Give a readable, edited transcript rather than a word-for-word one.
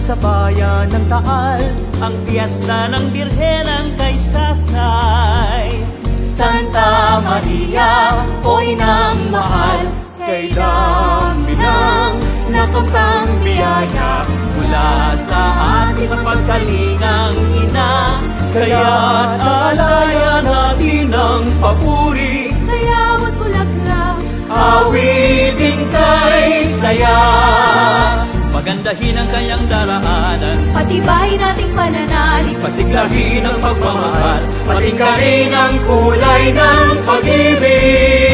sa bayan ng Taal. Ang piyesta ng Birhenang kay Sasay. Santa Maria, o inang mahal, kay dami ng nakamtang biyaya Mula sa ating mapagkalingang ina, Kaya't alayan natin ang papuri, Sayaw at bulaklak, awitin kay saya. pagandahin ang kanyang daraanan, patibayin nating pananalig, Pasiglahin ang pagmamahal, patingkarin ang kulay ng pag-ibig.